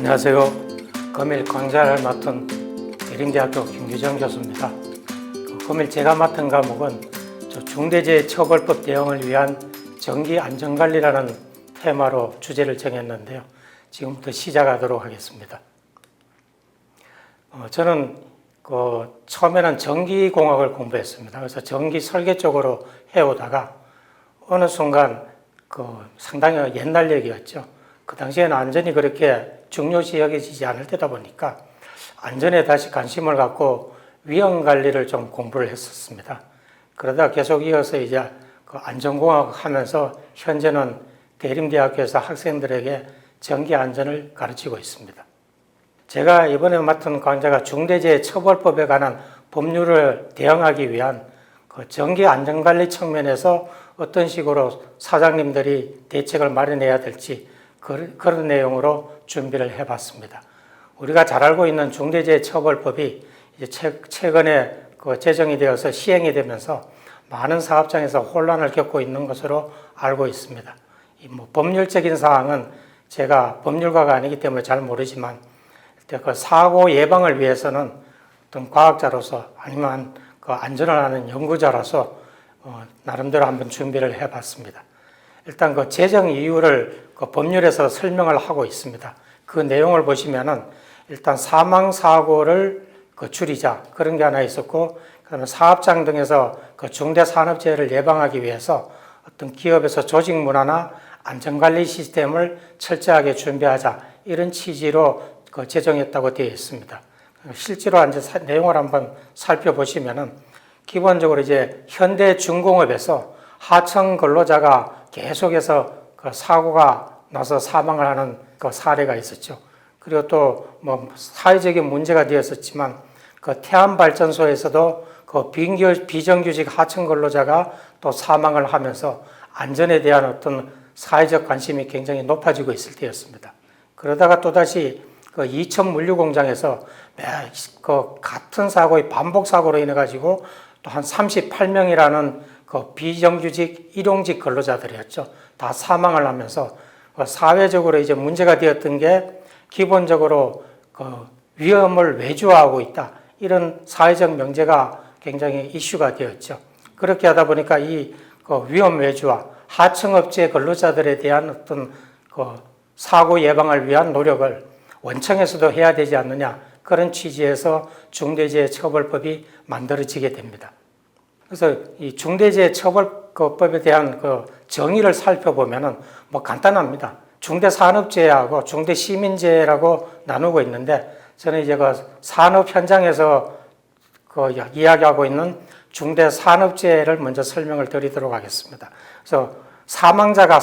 안녕하세요. 금일 강좌를 맡은 대림대학교 김규정 교수입니다. 금일 제가 맡은 과목은 중대재해처벌법 대응을 위한 전기안전관리라는 테마로 주제를 정했는데요. 지금부터 시작하도록 하겠습니다. 저는 처음에는 전기공학을 공부했습니다. 그래서 전기 설계 쪽으로 해오다가 어느 순간 상당히 옛날 얘기였죠. 그 당시에는 안전이 그렇게 중요시 여겨지지 않을 때다 보니까 안전에 다시 관심을 갖고 위험 관리를 좀 공부를 했었습니다. 그러다 계속 이어서 이제 안전공학 하면서 현재는 대림대학교에서 학생들에게 전기 안전을 가르치고 있습니다. 제가 이번에 맡은 강좌가 중대재해처벌법에 관한 법률을 대응하기 위한 전기 안전관리 측면에서 어떤 식으로 사장님들이 대책을 마련해야 될지 그런 내용으로 준비를 해봤습니다. 우리가 잘 알고 있는 중대재해처벌법이 이제 최근에 제정이 되어서 시행이 되면서 많은 사업장에서 혼란을 겪고 있는 것으로 알고 있습니다. 법률적인 사항은 제가 법률가가 아니기 때문에 잘 모르지만 사고 예방을 위해서는 어떤 과학자로서 아니면 안전을 하는 연구자로서 나름대로 한번 준비를 해봤습니다. 일단 제정 이유를 법률에서 설명을 하고 있습니다. 그 내용을 보시면은 일단 사망사고를 줄이자 그런 게 하나 있었고, 그다음에 사업장 등에서 중대산업재해를 예방하기 위해서 어떤 기업에서 조직 문화나 안전관리 시스템을 철저하게 준비하자 이런 취지로 제정했다고 되어 있습니다. 실제로 이제 내용을 한번 살펴보시면은 기본적으로 이제 현대중공업에서 하청 근로자가 계속해서 사고가 나서 사망을 하는 사례가 있었죠. 그리고 또 사회적인 문제가 되었었지만 태안발전소에서도 비정규직 하청 근로자가 또 사망을 하면서 안전에 대한 어떤 사회적 관심이 굉장히 높아지고 있을 때였습니다. 그러다가 또다시 이천 물류 공장에서 같은 사고의 반복 사고로 인해 가지고 또 한 38명이라는 비정규직 일용직 근로자들이었죠. 다 사망을 하면서 사회적으로 이제 문제가 되었던 게 기본적으로 위험을 외주화하고 있다. 이런 사회적 명제가 굉장히 이슈가 되었죠. 그렇게 하다 보니까 이 위험 외주화, 하청업체 근로자들에 대한 어떤 사고 예방을 위한 노력을 원청에서도 해야 되지 않느냐, 그런 취지에서 중대재해처벌법이 만들어지게 됩니다. 그래서 이 중대재해처벌법에 대한 정의를 살펴보면은 간단합니다. 중대산업재해하고 중대시민재해라고 나누고 있는데, 저는 이제 산업 현장에서 이야기하고 있는 중대산업재해를 먼저 설명을 드리도록 하겠습니다. 그래서 사망자가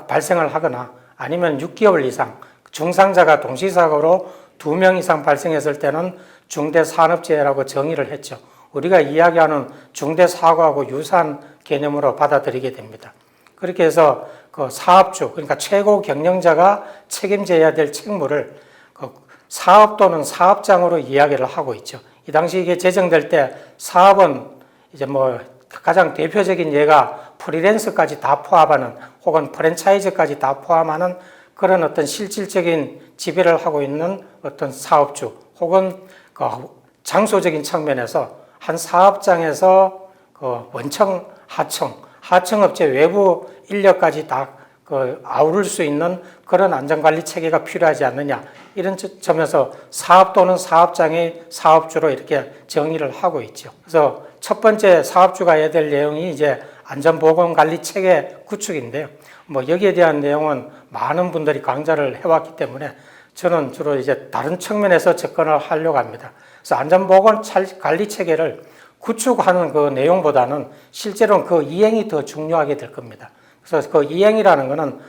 발생을 하거나 아니면 6개월 이상 중상자가 동시사고로 2명 이상 발생했을 때는 중대산업재해라고 정의를 했죠. 우리가 이야기하는 중대사고하고 유사한 개념으로 받아들이게 됩니다. 그렇게 해서 사업주, 그러니까 최고 경영자가 책임져야 될 책무를 사업 또는 사업장으로 이야기를 하고 있죠. 이 당시 이게 제정될 때 사업은 이제 가장 대표적인 예가 프리랜서까지 다 포함하는, 혹은 프랜차이즈까지 다 포함하는 그런 어떤 실질적인 지배를 하고 있는 어떤 사업주, 혹은 장소적인 측면에서 한 사업장에서 원청, 하청업체 외부 인력까지 다 아우를 수 있는 그런 안전관리 체계가 필요하지 않느냐, 이런 점에서 사업 또는 사업장의 사업주로 이렇게 정의를 하고 있죠. 그래서 첫 번째 사업주가 해야 될 내용이 이제 안전보건관리 체계 구축인데요. 여기에 대한 내용은 많은 분들이 강좌를 해왔기 때문에 저는 주로 이제 다른 측면에서 접근을 하려고 합니다. 그래서 안전보건관리 체계를 구축하는 그 내용보다는 실제로는 그 이행이 더 중요하게 될 겁니다. 그래서 그 이행이라는 것은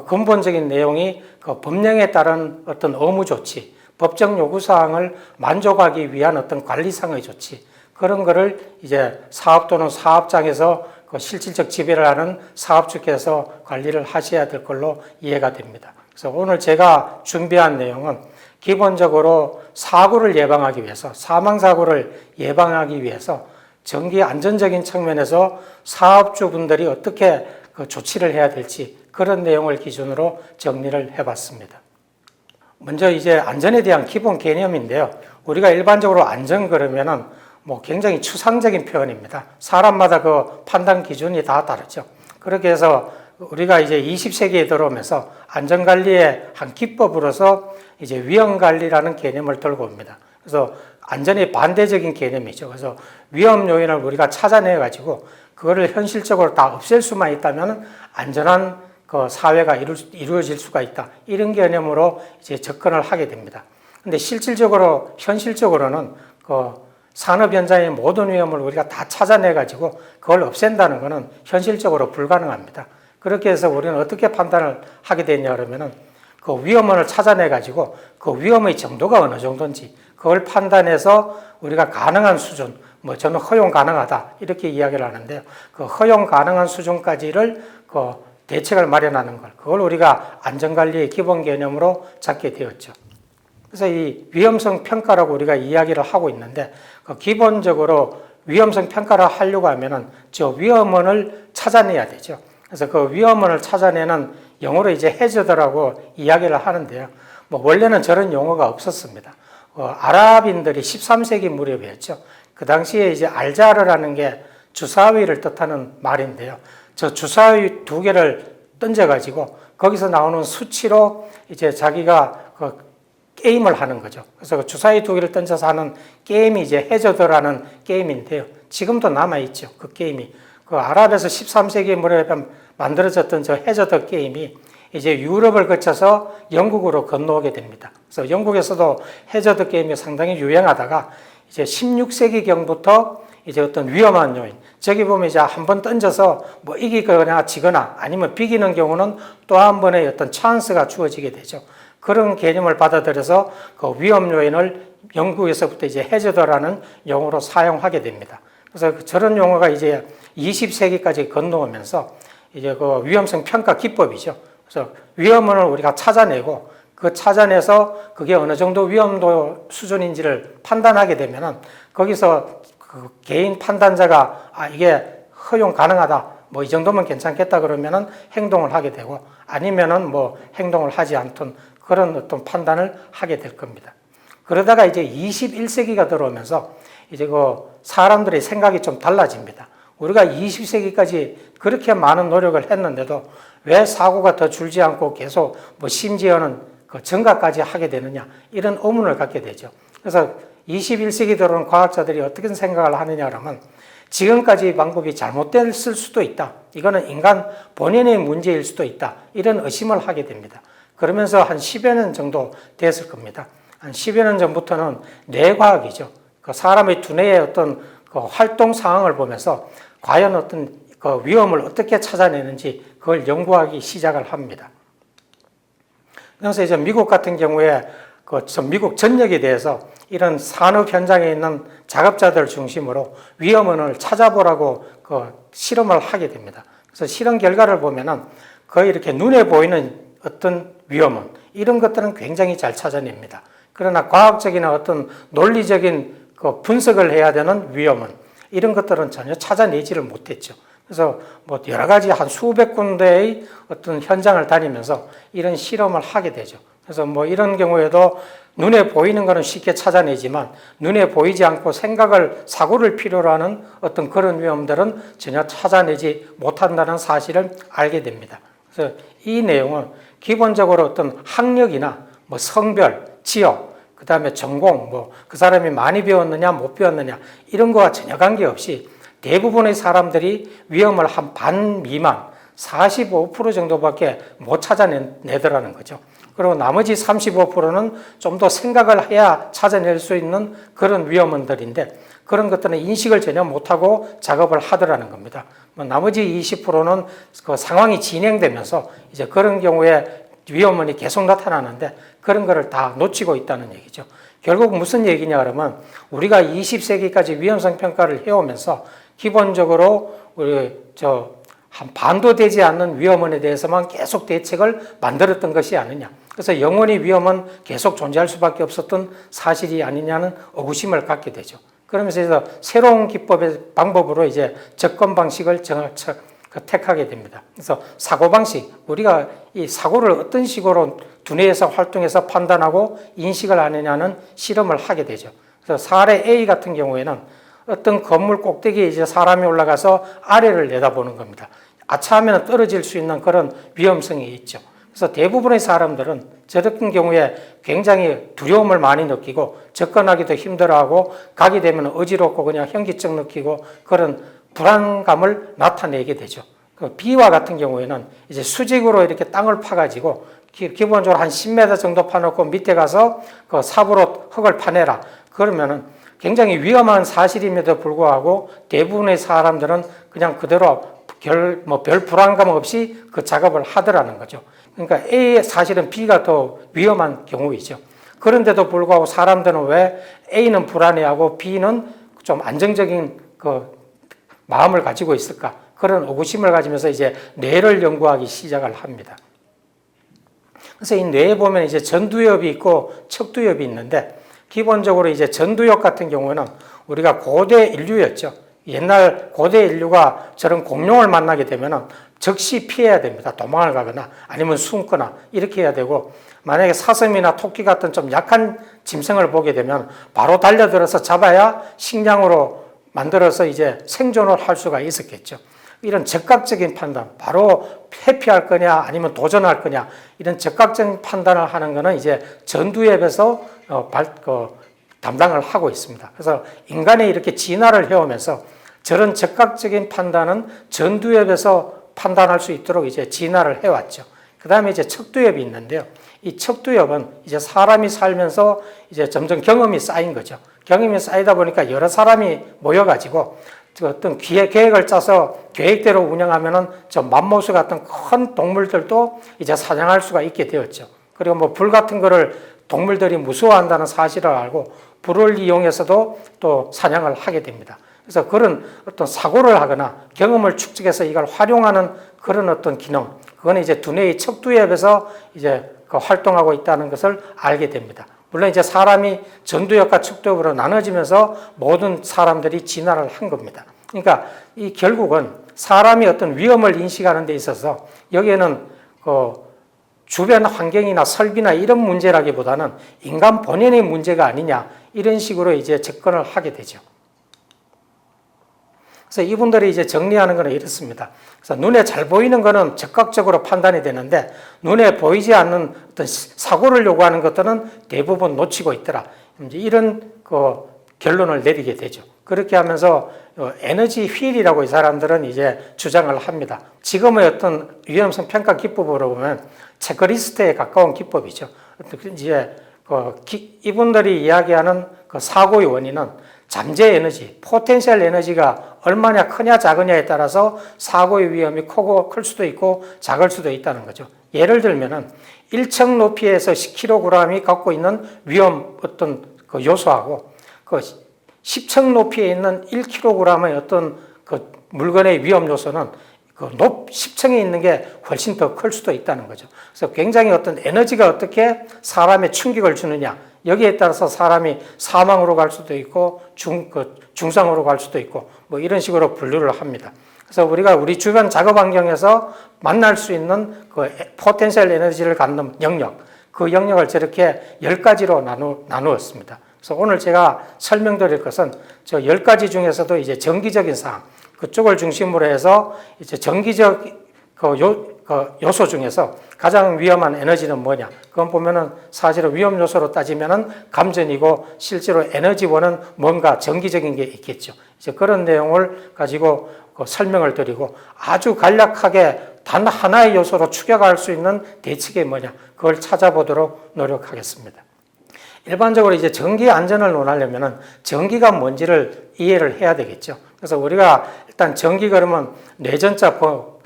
근본적인 내용이 법령에 따른 어떤 의무 조치, 법정 요구사항을 만족하기 위한 어떤 관리상의 조치, 그런 거를 이제 사업 또는 사업장에서 실질적 지배를 하는 사업주께서 관리를 하셔야 될 걸로 이해가 됩니다. 그래서 오늘 제가 준비한 내용은 기본적으로 사고를 예방하기 위해서, 사망사고를 예방하기 위해서 전기 안전적인 측면에서 사업주분들이 어떻게 조치를 해야 될지 그런 내용을 기준으로 정리를 해봤습니다. 먼저 이제 안전에 대한 기본 개념인데요. 우리가 일반적으로 안전 그러면은 뭐 굉장히 추상적인 표현입니다. 사람마다 그 판단 기준이 다 다르죠. 그렇게 해서 우리가 이제 20세기에 들어오면서 안전관리의 한 기법으로서 이제 위험관리라는 개념을 들고 옵니다. 그래서 안전의 반대적인 개념이죠. 그래서 위험 요인을 우리가 찾아내 가지고 그거를 현실적으로 다 없앨 수만 있다면 안전한 그 사회가 이루어질 수가 있다. 이런 개념으로 이제 접근을 하게 됩니다. 근데 실질적으로 현실적으로는 그 산업 현장의 모든 위험을 우리가 다 찾아내 가지고 그걸 없앤다는 것은 현실적으로 불가능합니다. 그렇게 해서 우리는 어떻게 판단을 하게 되냐 그러면은 그 위험을 찾아내 가지고 그 위험의 정도가 어느 정도인지 그걸 판단해서 우리가 가능한 수준, 뭐 저는 허용 가능하다 이렇게 이야기를 하는데요. 그 허용 가능한 수준까지를 그 대책을 마련하는 걸, 그걸 우리가 안전관리의 기본 개념으로 잡게 되었죠. 그래서 이 위험성 평가라고 우리가 이야기를 하고 있는데, 그 기본적으로 위험성 평가를 하려고 하면은 저 위험원을 찾아내야 되죠. 그래서 그 위험원을 찾아내는 영어로 이제 해저드라고 이야기를 하는데요. 뭐 원래는 저런 용어가 없었습니다. 아랍인들이 13세기 무렵이었죠. 그 당시에 이제 알자르라는 게 주사위를 뜻하는 말인데요. 저 주사위 두 개를 던져가지고 거기서 나오는 수치로 이제 자기가 그 게임을 하는 거죠. 그래서 그 주사위 두 개를 던져서 하는 게임이 이제 해저드라는 게임인데요. 지금도 남아있죠. 그 게임이. 그 아랍에서 13세기 무렵에 만들어졌던 저 해저드 게임이 이제 유럽을 거쳐서 영국으로 건너오게 됩니다. 그래서 영국에서도 해저드 게임이 상당히 유행하다가 이제 16세기경부터 이제 어떤 위험한 요인, 저기 보면 이제 한번 던져서 뭐 이기거나 지거나 아니면 비기는 경우는 또 한 번의 어떤 찬스가 주어지게 되죠. 그런 개념을 받아들여서 그 위험 요인을 영국에서부터 이제 해저드라는 용어로 사용하게 됩니다. 그래서 저런 용어가 이제 20세기까지 건너오면서 이제 그 위험성 평가 기법이죠. 그래서 위험을 우리가 찾아내고 그 찾아내서 그게 어느 정도 위험도 수준인지를 판단하게 되면은 거기서 그 개인 판단자가 이게 허용 가능하다, 뭐 이 정도면 괜찮겠다 그러면은 행동을 하게 되고 아니면은 뭐 행동을 하지 않던 그런 어떤 판단을 하게 될 겁니다. 그러다가 이제 21세기가 들어오면서 이제 그 사람들의 생각이 좀 달라집니다. 우리가 20세기까지 그렇게 많은 노력을 했는데도 왜 사고가 더 줄지 않고 계속 뭐 심지어는 그 증가까지 하게 되느냐, 이런 의문을 갖게 되죠. 그래서 21세기 들어온 과학자들이 어떻게 생각을 하느냐 그러면 지금까지 방법이 잘못됐을 수도 있다. 이거는 인간 본인의 문제일 수도 있다. 이런 의심을 하게 됩니다. 그러면서 한 10여 년 정도 됐을 겁니다. 한 10여 년 전부터는 뇌과학이죠. 그 사람의 두뇌의 어떤 그 활동 상황을 보면서 과연 어떤 그 위험을 어떻게 찾아내는지 그걸 연구하기 시작을 합니다. 그래서 이제 미국 같은 경우에 그 미국 전역에 대해서 이런 산업 현장에 있는 작업자들 중심으로 위험을 찾아보라고 그 실험을 하게 됩니다. 그래서 실험 결과를 보면은 거의 이렇게 눈에 보이는 어떤 위험은 이런 것들은 굉장히 잘 찾아냅니다. 그러나 과학적이나 어떤 논리적인 그 분석을 해야 되는 위험은 이런 것들은 전혀 찾아내지를 못했죠. 그래서 뭐 여러 가지 한 수백 군데의 어떤 현장을 다니면서 이런 실험을 하게 되죠. 그래서 뭐 이런 경우에도 눈에 보이는 것은 쉽게 찾아내지만 눈에 보이지 않고 사고를 필요로 하는 어떤 그런 위험들은 전혀 찾아내지 못한다는 사실을 알게 됩니다. 그래서 이 내용은 기본적으로 어떤 학력이나 뭐 성별, 지역, 그 다음에 전공, 뭐 그 사람이 많이 배웠느냐 못 배웠느냐 이런 거와 전혀 관계없이 대부분의 사람들이 위험을 한 반 미만 45% 정도밖에 못 찾아내더라는 거죠. 그리고 나머지 35%는 좀 더 생각을 해야 찾아낼 수 있는 그런 위험원들인데 그런 것들은 인식을 전혀 못하고 작업을 하더라는 겁니다. 나머지 20%는 그 상황이 진행되면서 이제 그런 경우에 위험원이 계속 나타나는데 그런 거를 다 놓치고 있다는 얘기죠. 결국 무슨 얘기냐 그러면 우리가 20세기까지 위험성 평가를 해오면서 기본적으로 우리 한 반도 되지 않는 위험원에 대해서만 계속 대책을 만들었던 것이 아니냐. 그래서 영원히 위험은 계속 존재할 수밖에 없었던 사실이 아니냐는 의구심을 갖게 되죠. 그러면서 새로운 기법의 방법으로 이제 접근 방식을 택하게 됩니다. 그래서 사고방식, 우리가 이 사고를 어떤 식으로 두뇌에서 활동해서 판단하고 인식을 하느냐는 실험을 하게 되죠. 그래서 사례 A 같은 경우에는 어떤 건물 꼭대기에 이제 사람이 올라가서 아래를 내다보는 겁니다. 아차하면 떨어질 수 있는 그런 위험성이 있죠. 그래서 대부분의 사람들은 저런 경우에 굉장히 두려움을 많이 느끼고 접근하기도 힘들어하고 가게 되면 어지럽고 그냥 현기증 느끼고 그런 불안감을 나타내게 되죠. 그 B와 같은 경우에는 이제 수직으로 이렇게 땅을 파가지고 기본적으로 한 10m 정도 파놓고 밑에 가서 그 삽으로 흙을 파내라. 그러면은 굉장히 위험한 사실임에도 불구하고 대부분의 사람들은 그냥 그대로 별 불안감 없이 그 작업을 하더라는 거죠. 그러니까 A 사실은 B가 더 위험한 경우이죠. 그런데도 불구하고 사람들은 왜 A는 불안해하고 B는 좀 안정적인 그 마음을 가지고 있을까? 그런 의구심을 가지면서 이제 뇌를 연구하기 시작을 합니다. 그래서 이 뇌에 보면 이제 전두엽이 있고 척두엽이 있는데 기본적으로 이제 전두엽 같은 경우는 우리가 고대 인류였죠. 옛날 고대 인류가 저런 공룡을 만나게 되면은 즉시 피해야 됩니다. 도망을 가거나 아니면 숨거나 이렇게 해야 되고 만약에 사슴이나 토끼 같은 좀 약한 짐승을 보게 되면 바로 달려들어서 잡아야 식량으로 만들어서 이제 생존을 할 수가 있었겠죠. 이런 적극적인 판단, 바로 회피할 거냐 아니면 도전할 거냐 이런 적극적인 판단을 하는 것은 이제 전두엽에서 담당을 하고 있습니다. 그래서 인간이 이렇게 진화를 해오면서 저런 적극적인 판단은 전두엽에서 판단할 수 있도록 이제 진화를 해왔죠. 그 다음에 이제 척두엽이 있는데요. 이 척두엽은 이제 사람이 살면서 이제 점점 경험이 쌓인 거죠. 경험이 쌓이다 보니까 여러 사람이 모여가지고 어떤 계획을 짜서 계획대로 운영하면은 저 맘모스 같은 큰 동물들도 이제 사냥할 수가 있게 되었죠. 그리고 뭐 불 같은 거를 동물들이 무서워한다는 사실을 알고 불을 이용해서도 또 사냥을 하게 됩니다. 그래서 그런 어떤 사고를 하거나 경험을 축적해서 이걸 활용하는 그런 어떤 기능, 그건 이제 두뇌의 척두엽에서 이제 그 활동하고 있다는 것을 알게 됩니다. 물론 이제 사람이 전두엽과 척두엽으로 나눠지면서 모든 사람들이 진화를 한 겁니다. 그러니까 이 결국은 사람이 어떤 위험을 인식하는 데 있어서 여기에는 그 주변 환경이나 설비나 이런 문제라기보다는 인간 본연의 문제가 아니냐 이런 식으로 이제 접근을 하게 되죠. 그래서 이분들이 이제 정리하는 거는 이렇습니다. 그래서 눈에 잘 보이는 거는 적극적으로 판단이 되는데 눈에 보이지 않는 어떤 사고를 요구하는 것들은 대부분 놓치고 있더라. 이제 이런 그 결론을 내리게 되죠. 그렇게 하면서 에너지 휠이라고 이 사람들은 이제 주장을 합니다. 지금의 어떤 위험성 평가 기법으로 보면 체크리스트에 가까운 기법이죠. 이제 이분들이 이야기하는 그 사고의 원인은 잠재 에너지, 포텐셜 에너지가 얼마나 크냐 작으냐에 따라서 사고의 위험이 크고 클 수도 있고 작을 수도 있다는 거죠. 예를 들면은 1층 높이에서 10kg이 갖고 있는 위험 어떤 그 요소하고 그 10층 높이에 있는 1kg의 어떤 그 물건의 위험 요소는 그 10층에 있는 게 훨씬 더 클 수도 있다는 거죠. 그래서 굉장히 어떤 에너지가 어떻게 사람에 충격을 주느냐 여기에 따라서 사람이 사망으로 갈 수도 있고 중상으로 갈 수도 있고 뭐 이런 식으로 분류를 합니다. 그래서 우리가 우리 주변 작업 환경에서 만날 수 있는 그 포텐셜 에너지를 갖는 영역, 그 영역을 저렇게 10가지로 나누었습니다. 그래서 오늘 제가 설명드릴 것은 저 10가지 중에서도 이제 정기적인 사항, 그쪽을 중심으로 해서 이제 정기적 요소 중에서 가장 위험한 에너지는 뭐냐? 그건 보면은 사실은 위험 요소로 따지면은 감전이고 실제로 에너지원은 뭔가 정기적인 게 있겠죠. 이제 그런 내용을 가지고 설명을 드리고 아주 간략하게 단 하나의 요소로 추격할 수 있는 대책이 뭐냐? 그걸 찾아보도록 노력하겠습니다. 일반적으로 이제 전기 안전을 논하려면은 전기가 뭔지를 이해를 해야 되겠죠. 그래서 우리가 일단 전기 그러면 뇌전자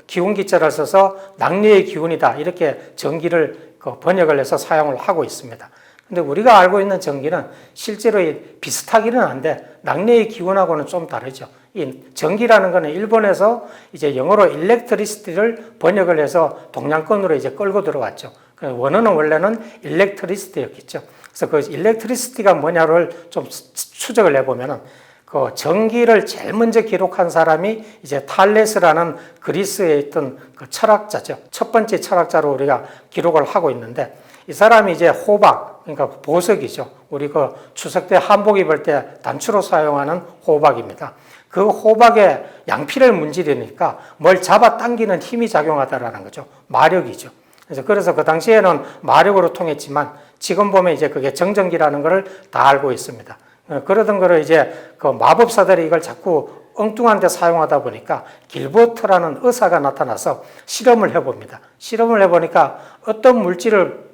기운기자를 써서 낙뢰의 기운이다 이렇게 전기를 번역을 해서 사용을 하고 있습니다. 근데 우리가 알고 있는 전기는 실제로 비슷하기는 한데 낙뢰의 기운하고는 좀 다르죠. 이 전기라는 것은 일본에서 이제 영어로 electricity를 번역을 해서 동양권으로 이제 끌고 들어왔죠. 원어는 원래는 electricity였겠죠. 그래서 그 electricity가 뭐냐를 좀 추적을 해보면은 그 전기를 제일 먼저 기록한 사람이 이제 탈레스라는 그리스에 있던 그 철학자죠. 첫 번째 철학자로 우리가 기록을 하고 있는데, 이 사람이 이제 호박, 그러니까 보석이죠. 우리 그 추석 때 한복 입을 때 단추로 사용하는 호박입니다. 그 호박에 양피를 문지르니까 뭘 잡아 당기는 힘이 작용하다라는 거죠. 마력이죠. 그래서 그 당시에는 마력으로 통했지만 지금 보면 이제 그게 정전기라는 것을 다 알고 있습니다. 그러던 거를 이제 그 마법사들이 이걸 자꾸 엉뚱한 데 사용하다 보니까 길버트라는 의사가 나타나서 실험을 해봅니다. 실험을 해보니까 어떤 물질을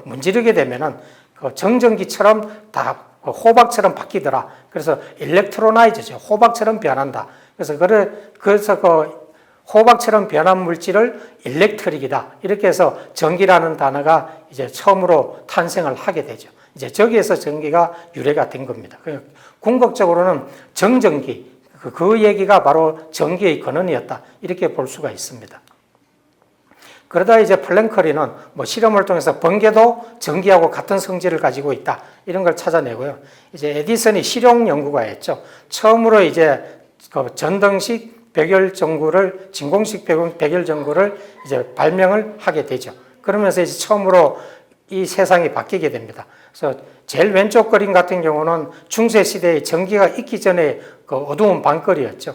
문지르게 되면은 그 정전기처럼 다 호박처럼 바뀌더라. 그래서 일렉트로나이즈죠. 호박처럼 변한다. 그래서 그 호박처럼 변한 물질을 일렉트릭이다. 이렇게 해서 전기라는 단어가 이제 처음으로 탄생을 하게 되죠. 이제 저기에서 전기가 유래가 된 겁니다. 궁극적으로는 정전기, 그 얘기가 바로 전기의 근원이었다. 이렇게 볼 수가 있습니다. 그러다 이제 플랭크리는 뭐 실험을 통해서 번개도 전기하고 같은 성질을 가지고 있다. 이런 걸 찾아내고요. 이제 에디슨이 실용 연구가였죠. 처음으로 이제 그 전등식 백열 전구를, 진공식 백열 전구를 이제 발명을 하게 되죠. 그러면서 이제 처음으로 이 세상이 바뀌게 됩니다. 그래서 제일 왼쪽 그림 같은 경우는 중세 시대에 전기가 있기 전에 그 어두운 방거리였죠.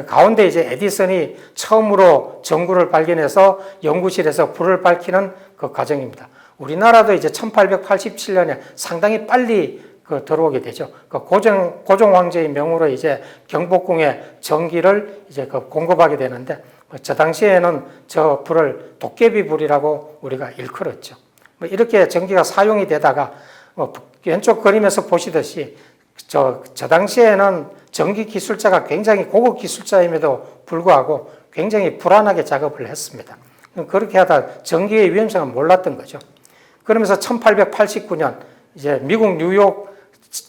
가운데 이제 에디슨이 처음으로 전구를 발견해서 연구실에서 불을 밝히는 그 과정입니다. 우리나라도 이제 1887년에 상당히 빨리 들어오게 되죠. 고종 황제의 명으로 이제 경복궁에 전기를 이제 공급하게 되는데, 저 당시에는 저 불을 도깨비 불이라고 우리가 일컬었죠. 이렇게 전기가 사용이 되다가 왼쪽 그림에서 보시듯이 저 당시에는 전기 기술자가 굉장히 고급 기술자임에도 불구하고 굉장히 불안하게 작업을 했습니다. 그렇게 하다 전기의 위험성을 몰랐던 거죠. 그러면서 1889년 이제 미국 뉴욕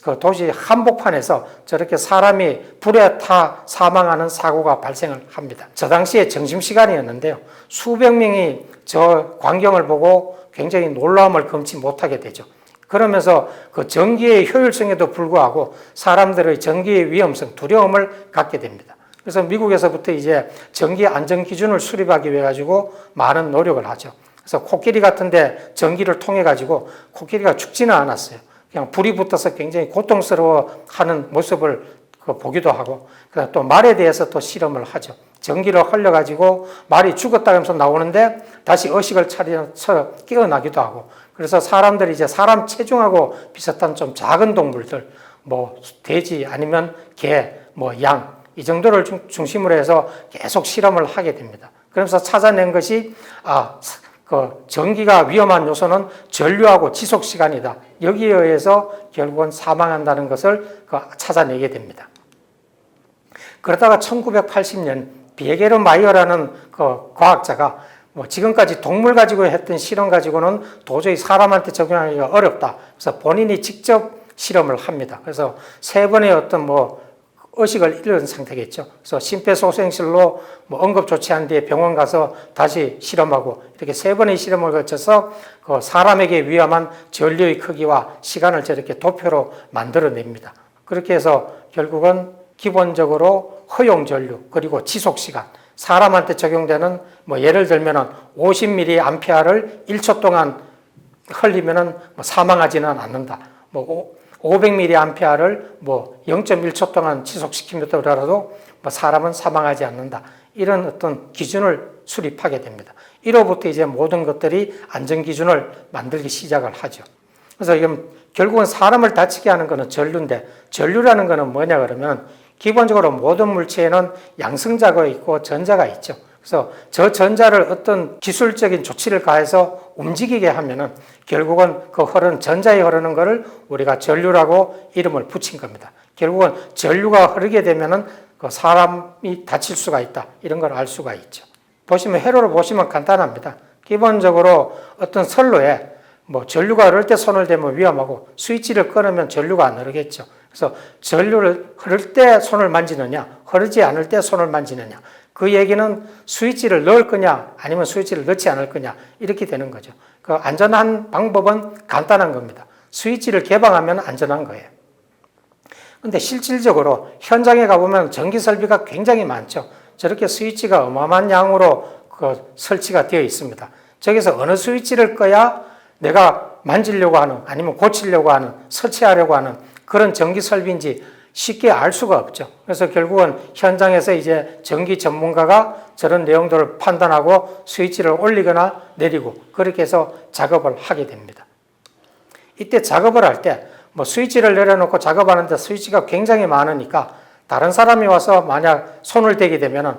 그 도시 한복판에서 저렇게 사람이 불에 타 사망하는 사고가 발생을 합니다. 저 당시에 점심시간이었는데요. 수백 명이 저 광경을 보고 굉장히 놀라움을 금치 못하게 되죠. 그러면서 그 전기의 효율성에도 불구하고 사람들의 전기의 위험성, 두려움을 갖게 됩니다. 그래서 미국에서부터 이제 전기 안전 기준을 수립하기 위해 가지고 많은 노력을 하죠. 그래서 코끼리 같은데 전기를 통해 가지고 코끼리가 죽지는 않았어요. 그냥 불이 붙어서 굉장히 고통스러워하는 모습을 보기도 하고, 그다음 또 말에 대해서 또 실험을 하죠. 전기를 흘려가지고 말이 죽었다면서 나오는데 다시 의식을 차려서 깨어나기도 하고, 그래서 사람들이 이제 사람 체중하고 비슷한 좀 작은 동물들, 뭐 돼지 아니면 개, 뭐 양, 이 정도를 중심으로 해서 계속 실험을 하게 됩니다. 그러면서 찾아낸 것이 그 전기가 위험한 요소는 전류하고 지속 시간이다. 여기에 의해서 결국은 사망한다는 것을 찾아내게 됩니다. 그러다가 1980년 비에게르 마이어라는 그 과학자가 뭐 지금까지 동물 가지고 했던 실험 가지고는 도저히 사람한테 적용하기가 어렵다. 그래서 본인이 직접 실험을 합니다. 그래서 세 번의 어떤 뭐 의식을 잃은 상태겠죠. 그래서 심폐소생술로 뭐 응급 조치한 뒤에 병원 가서 다시 실험하고, 이렇게 세 번의 실험을 거쳐서 그 사람에게 위험한 전류의 크기와 시간을 저렇게 도표로 만들어냅니다. 그렇게 해서 결국은 기본적으로 허용 전류 그리고 지속 시간, 사람한테 적용되는 뭐 예를 들면은 50mA를 1초 동안 흘리면은 뭐 사망하지는 않는다. 뭐 500mA를 뭐 0.1초 동안 지속시키더라도 뭐 사람은 사망하지 않는다. 이런 어떤 기준을 수립하게 됩니다. 이로부터 이제 모든 것들이 안전 기준을 만들기 시작을 하죠. 그래서 이건 결국은 사람을 다치게 하는 것은 전류인데, 전류라는 것은 뭐냐 그러면 기본적으로 모든 물체에는 양성자가 있고 전자가 있죠. 그래서 저 전자를 어떤 기술적인 조치를 가해서 움직이게 하면은 결국은 그 전자에 흐르는 것을 우리가 전류라고 이름을 붙인 겁니다. 결국은 전류가 흐르게 되면은 그 사람이 다칠 수가 있다. 이런 걸 알 수가 있죠. 보시면 회로를 보시면 간단합니다. 기본적으로 어떤 선로에 뭐 전류가 흐를 때 손을 대면 위험하고, 스위치를 끊으면 전류가 안 흐르겠죠. 그래서 전류를 흐를 때 손을 만지느냐, 흐르지 않을 때 손을 만지느냐, 그 얘기는 스위치를 넣을 거냐 아니면 스위치를 넣지 않을 거냐, 이렇게 되는 거죠. 그 안전한 방법은 간단한 겁니다. 스위치를 개방하면 안전한 거예요. 근데 실질적으로 현장에 가보면 전기 설비가 굉장히 많죠. 저렇게 스위치가 어마어마한 양으로 설치가 되어 있습니다. 저기서 어느 스위치를 꺼야 내가 만지려고 하는, 아니면 고치려고 하는, 설치하려고 하는 그런 전기 설비인지 쉽게 알 수가 없죠. 그래서 결국은 현장에서 이제 전기 전문가가 저런 내용들을 판단하고 스위치를 올리거나 내리고 그렇게 해서 작업을 하게 됩니다. 이때 작업을 할 때 뭐 스위치를 내려놓고 작업하는데 스위치가 굉장히 많으니까 다른 사람이 와서 만약 손을 대게 되면은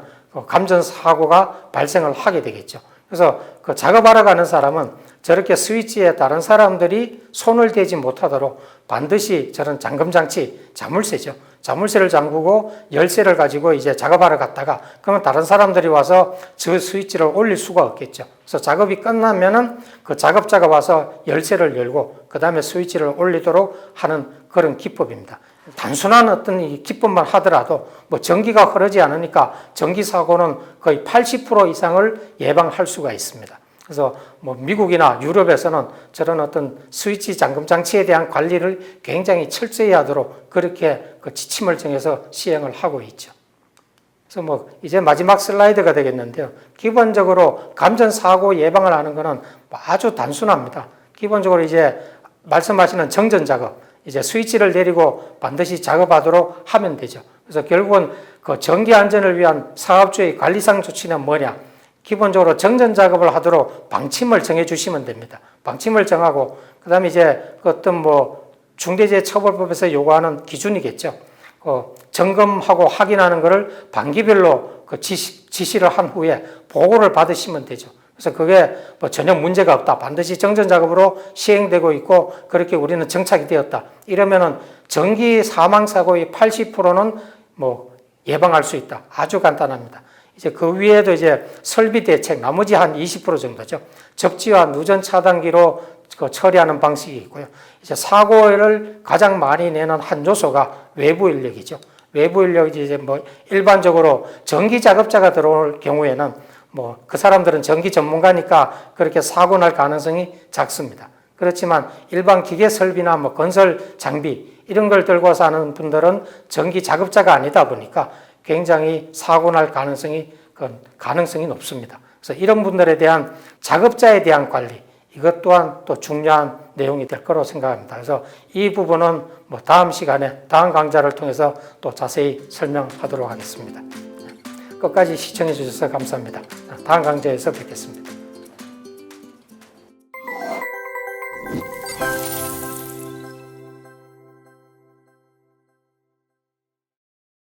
감전 사고가 발생을 하게 되겠죠. 그래서 그 작업하러 가는 사람은 저렇게 스위치에 다른 사람들이 손을 대지 못하도록 반드시 저런 잠금장치, 자물쇠죠. 자물쇠를 잠그고 열쇠를 가지고 이제 작업하러 갔다가 그러면 다른 사람들이 와서 저 스위치를 올릴 수가 없겠죠. 그래서 작업이 끝나면은 그 작업자가 와서 열쇠를 열고 그 다음에 스위치를 올리도록 하는 그런 기법입니다. 단순한 어떤 이 기법만 하더라도 뭐 전기가 흐르지 않으니까 전기 사고는 거의 80% 이상을 예방할 수가 있습니다. 그래서 뭐 미국이나 유럽에서는 저런 어떤 스위치 잠금 장치에 대한 관리를 굉장히 철저히 하도록 그렇게 그 지침을 정해서 시행을 하고 있죠. 그래서 뭐 이제 마지막 슬라이드가 되겠는데요. 기본적으로 감전 사고 예방을 하는 것은 아주 단순합니다. 기본적으로 이제 말씀하시는 정전 작업, 이제 스위치를 내리고 반드시 작업하도록 하면 되죠. 그래서 결국은 그 전기 안전을 위한 사업주의 관리상 조치는 뭐냐? 기본적으로 정전 작업을 하도록 방침을 정해 주시면 됩니다. 방침을 정하고 그다음에 이제 어떤 뭐 중대재해처벌법에서 요구하는 기준이겠죠. 점검하고 확인하는 것을 반기별로 그 지시를 한 후에 보고를 받으시면 되죠. 그래서 그게 뭐 전혀 문제가 없다. 반드시 정전 작업으로 시행되고 있고 그렇게 우리는 정착이 되었다. 이러면은 전기 사망 사고의 80%는 뭐 예방할 수 있다. 아주 간단합니다. 이제 그 위에도 이제 설비 대책, 나머지 한 20% 정도죠. 접지와 누전 차단기로 처리하는 방식이 있고요. 이제 사고를 가장 많이 내는 한 요소가 외부 인력이죠. 외부 인력이 이제 뭐 일반적으로 전기 작업자가 들어올 경우에는 뭐 그 사람들은 전기 전문가니까 그렇게 사고 날 가능성이 작습니다. 그렇지만 일반 기계 설비나 뭐 건설 장비 이런 걸 들고서 하는 분들은 전기 작업자가 아니다 보니까 굉장히 사고 날 가능성이 높습니다. 그래서 이런 분들에 대한 작업자에 대한 관리, 이것 또한 또 중요한 내용이 될 거라고 생각합니다. 그래서 이 부분은 뭐 다음 시간에 다음 강좌를 통해서 또 자세히 설명하도록 하겠습니다. 끝까지 시청해 주셔서 감사합니다. 다음 강좌에서 뵙겠습니다.